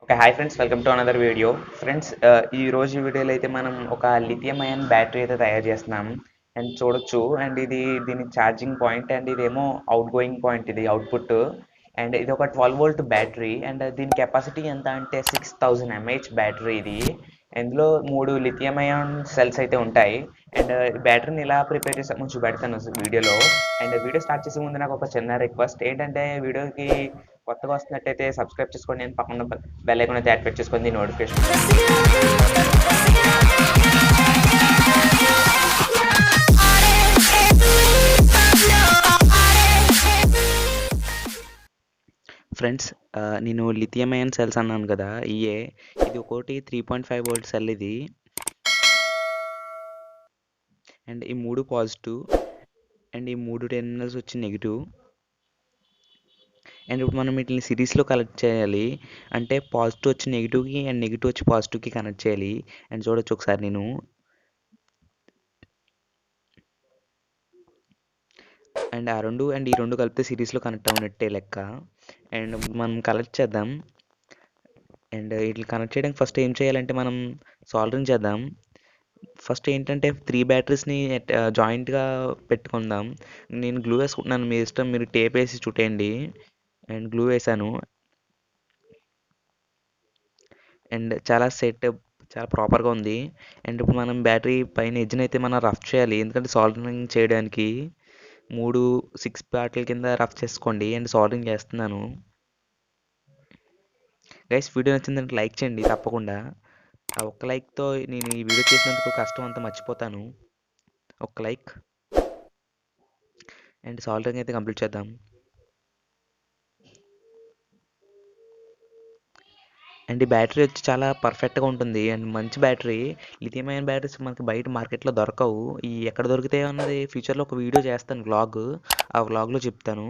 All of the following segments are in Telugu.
Okay. Hi friends, welcome to another video. Friends, ఈ రోజు వీడియోలో అయితే మనం ఒక లిథియం అయాన్ బ్యాటరీ అయితే తయారు చేస్తున్నాం. అండ్ చూడొచ్చు. అండ్ దీని ఛార్జింగ్ పాయింట్, అండ్ ఇదేమో అవుట్ గోయింగ్ పాయింట్, ఇది అవుట్పుట్. అండ్ ఇది ఒక 12 వోల్ట్ బ్యాటరీ. అండ్ దీని కెపాసిటీ ఎంత అంటే 6000 ఎంఏహెచ్ బ్యాటరీ ఇది. ఇందులో 3 లిథియం అయాన్ సెల్స్ అయితే ఉంటాయి. అండ్ బ్యాటరీని ఇలా ప్రిపేర్ చేసాము చూపెడతాను వీడియోలో. అండ్ వీడియో స్టార్ట్ చేసే ముందు నాకు ఒక చిన్న రిక్వెస్ట్ ఏంటంటే, వీడియోకి కొత్తగా వస్తున్నట్టయితే సబ్స్క్రైబ్ చేసుకోండి. నేను పక్కన బెల్ ఐకాన్ అయితే యాక్టివేట్ చేసుకోండి, నోటిఫికేషన్. ఫ్రెండ్స్, నేను లిథియం అయాన్ సెల్స్ అన్నాను కదా, ఇది ఒకటి 3.5 వోల్ట్ సెల్ ఇది. అండ్ ఈ 3 పాజిటివ్, అండ్ ఈ 3 టెర్మినల్స్ వచ్చి నెగిటివ్. అండ్ ఇప్పుడు మనం వీటిని సిరీస్లో కనెక్ట్ చేయాలి. అంటే పాజిటివ్ వచ్చి నెగిటివ్కి, అండ్ నెగిటివ్ వచ్చి పాజిటివ్కి కనెక్ట్ చేయాలి. అండ్ చూడొచ్చు ఒకసారి నేను. అండ్ ఆ రెండు అండ్ ఈ రెండు కలిపితే సిరీస్లో కనెక్ట్ అవునట్టే లెక్క. అండ్ మనం కనెక్ట్ చేద్దాం. అండ్ వీటిని కనెక్ట్ చేయడానికి ఫస్ట్ ఏం చేయాలంటే మనం సాల్డరింగ్ చేద్దాం. ఫస్ట్ ఏంటంటే 3 బ్యాటరీస్ని జాయింట్గా పెట్టుకుందాం. నేను గ్లూ వేసుకుంటున్నాను, మీ ఇష్టం, మీరు టేప్ వేసి చుట్టేయండి. అండ్ గ్లూ వేసాను. అండ్ చాలా ప్రాపర్గా ఉంది. అండ్ ఇప్పుడు మనం బ్యాటరీ పైన ఎడ్జ్ని అయితే మనం రఫ్ చేయాలి, ఎందుకంటే సాల్డరింగ్ చేయడానికి 6 పార్ట్ల కింద రఫ్ చేసుకోండి. అండ్ సాల్డరింగ్ చేస్తున్నాను. గైస్, వీడియో నచ్చిందంటే లైక్ చేయండి తప్పకుండా. ఆ ఒక్క లైక్తో నేను ఈ వీడియో చేసినందుకు కష్టం అంతా మర్చిపోతాను. ఒక్క లైక్. అండ్ సాల్డరింగ్ అయితే కంప్లీట్ చేద్దాం. అండ్ ఈ బ్యాటరీ వచ్చి చాలా పర్ఫెక్ట్గా ఉంటుంది. అండ్ మంచి బ్యాటరీ. లిథియం అయాన్ బ్యాటరీస్ మనకి బయట మార్కెట్లో దొరకవు. ఎక్కడ దొరుకుతాయో అన్నది ఫ్యూచర్లో ఒక వీడియో చేస్తాను, వ్లాగ్. ఆ వ్లాగ్లో చెప్తాను.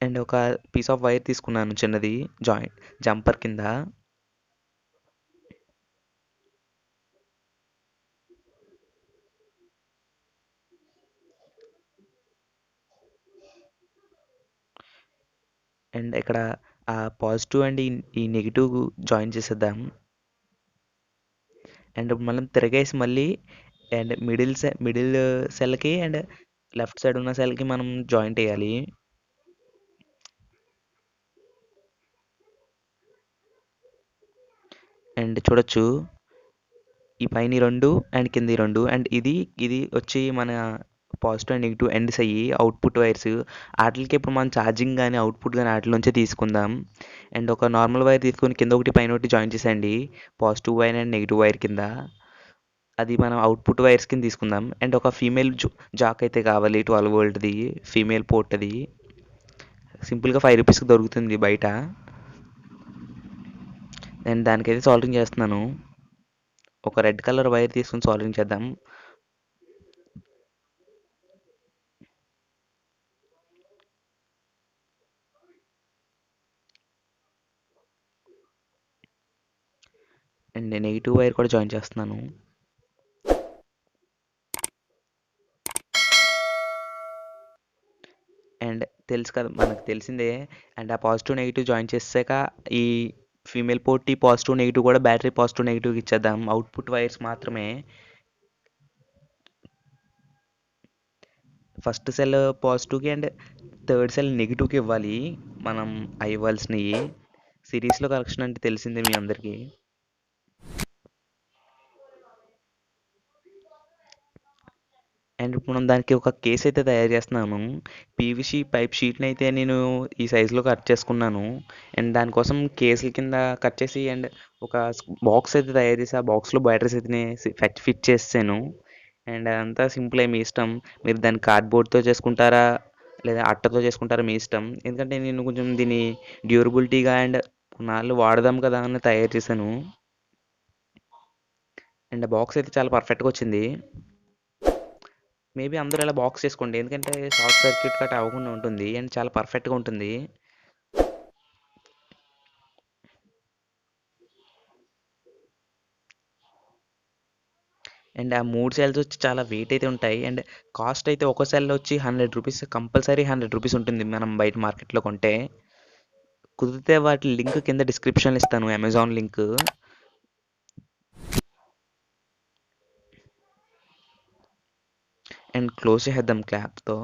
అండ్ ఒక పీస్ ఆఫ్ వైర్ తీసుకున్నాను, చిన్నది జంపర్ కింద. అండ్ ఇక్కడ ఆ పాజిటివ్ అండ్ ఈ నెగిటివ్ జాయిన్ చేసేద్దాం. అండ్ మనం తిరగేసి మళ్ళీ అండ్ మిడిల్ సెల్కి అండ్ లెఫ్ట్ సైడ్ ఉన్న సెల్కి మనం జాయింట్ వేయాలి. అండ్ చూడొచ్చు, ఈ పైన 2 అండ్ కింద 2. అండ్ ఇది వచ్చి మన పాజిటివ్ అండ్ నెగిటివ్ ఎండ్స్ అయ్యి అవుట్పుట్ వైర్స్. వాటికి ఇప్పుడు మనం ఛార్జింగ్ కానీ అవుట్పుట్ కానీ వాటిలోంచే తీసుకుందాం. అండ్ ఒక నార్మల్ వైర్ తీసుకొని కింద ఒకటి పైన ఒకటి జాయిన్ చేసేయండి, positive wire and negative wire కింద. అది మనం అవుట్పుట్ వైర్స్ కింద తీసుకుందాం. అండ్ ఒక ఫీమేల్ జాక్ అయితే కావాలి, 12 వోల్ట్ది ఫీమేల్ పోర్ట్. అది సింపుల్గా 5 రూపీస్కి దొరుకుతుంది బయట. నేను దానికైతే సాల్డరింగ్ చేస్తున్నాను. ఒక రెడ్ కలర్ వైర్ తీసుకుని సాల్డరింగ్ చేద్దాం. అండ్ నెగిటివ్ వైర్ కూడా జాయిన్ చేస్తున్నాను. అండ్ తెలుసు కదా, మనకు తెలిసిందే. అండ్ ఆ పాజిటివ్ నెగిటివ్ జాయిన్ చేసాక ఈ ఫీమేల్ పోర్ట్ పాజిటివ్ నెగిటివ్ కూడా బ్యాటరీ పాజిటివ్ నెగిటివ్కి ఇచ్చేద్దాం, అవుట్పుట్ వైర్స్ మాత్రమే. ఫస్ట్ సెల్ పాజిటివ్కి అండ్ థర్డ్ సెల్ నెగిటివ్కి ఇవ్వాలి మనం ఇవ్వాల్సినవి. సిరీస్లో కనెక్షన్ అంటే తెలిసిందే మీ అందరికీ. అండ్ ఇప్పుడు మనం దానికి ఒక కేస్ అయితే తయారు చేస్తున్నాను. పీవీసీ పైప్ షీట్ని అయితే నేను ఈ సైజులో కట్ చేసుకున్నాను. అండ్ దానికోసం కేసుల కింద కట్ చేసి అండ్ ఒక బాక్స్ అయితే తయారు చేసి ఆ బాక్స్లో బ్యాటరీస్ అయితే ఫిట్ చేసాను. అండ్ అదంతా సింపుల్, మీ ఇష్టం. మీరు దాన్ని కార్డ్బోర్డ్తో చేసుకుంటారా లేదా అట్టతో చేసుకుంటారా, మీ ఇష్టం. ఎందుకంటే నేను కొంచెం దీన్ని డ్యూరబిలిటీగా అండ్ కొన్నాళ్ళు వాడదాం కదా అని తయారు చేశాను. అండ్ బాక్స్ అయితే చాలా పర్ఫెక్ట్గా వచ్చింది. మేబీ అందరూ ఇలా బాక్స్ చేసుకోండి, ఎందుకంటే షార్ట్ సర్క్యూట్ కట్ అవ్వకుండా ఉంటుంది అండ్ చాలా పర్ఫెక్ట్గా ఉంటుంది. అండ్ ఆ 3 సెల్స్ వచ్చి చాలా వెయిట్ అయితే ఉంటాయి. అండ్ కాస్ట్ అయితే ఒక సెల్ వచ్చి 100 రూపీస్, కంపల్సరీ 100 రూపీస్ ఉంటుంది మనం బయట మార్కెట్లో కొంటే. కుదిరితే వాటి లింక్ కింద డిస్క్రిప్షన్లో ఇస్తాను, అమెజాన్ లింక్. అండ్ క్లోజ్ చేద్దాం క్లాప్తో.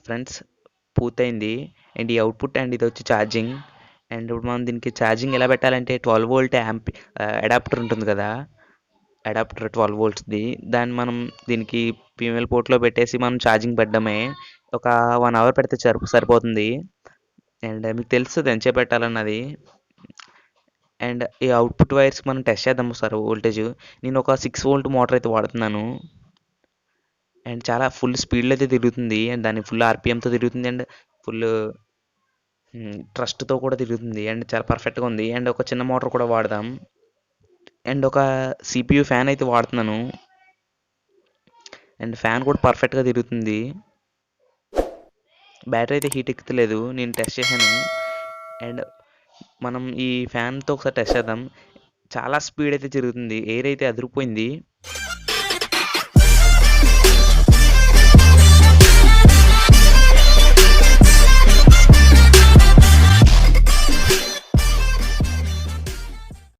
ఫ్రెండ్స్ పూర్తయింది. అండ్ ఈ అవుట్పుట్ అండ్ ఇది వచ్చి ఛార్జింగ్. అండ్ ఇప్పుడు మనం దీనికి ఛార్జింగ్ ఎలా పెట్టాలంటే 12 వోల్ట్ అడాప్టర్ ఉంటుంది కదా, అడాప్టర్ 12 వోల్ట్స్ది, దాన్ని మనం దీనికి ఫీమేల్ పోర్ట్లో పెట్టేసి మనం ఛార్జింగ్ పెట్టడమే. ఒక 1 అవర్ పెడితే సరిపోతుంది. అండ్ మీకు తెలుస్తుంది ఎంతసేపు పెట్టాలన్నది. అండ్ ఈ అవుట్పుట్ వైర్స్ మనం టెస్ట్ చేద్దాం సార్ వోల్టేజ్. నేను ఒక 6 వోల్ట్ మోటార్ అయితే వాడుతున్నాను. అండ్ చాలా ఫుల్ స్పీడ్లో అయితే తిరుగుతుంది. అండ్ దాన్ని ఫుల్ ఆర్పిఎంతో తిరుగుతుంది. అండ్ ఫుల్ ట్రస్ట్తో కూడా తిరుగుతుంది. అండ్ చాలా పర్ఫెక్ట్గా ఉంది. అండ్ ఒక చిన్న మోటార్ కూడా వాడదాం. అండ్ ఒక సిపియు ఫ్యాన్ అయితే వాడుతున్నాను. అండ్ ఫ్యాన్ కూడా పర్ఫెక్ట్గా తిరుగుతుంది. బ్యాటరీ అయితే హీట్ ఎక్కుతలేదు, నేను టెస్ట్ చేశాను. అండ్ మనం ఈ ఫ్యాన్తో ఒకసారి టెస్ట్ చేద్దాం. చాలా స్పీడ్ అయితే తిరుగుతుంది, ఎయిర్ అయితే అదిరిపోయింది.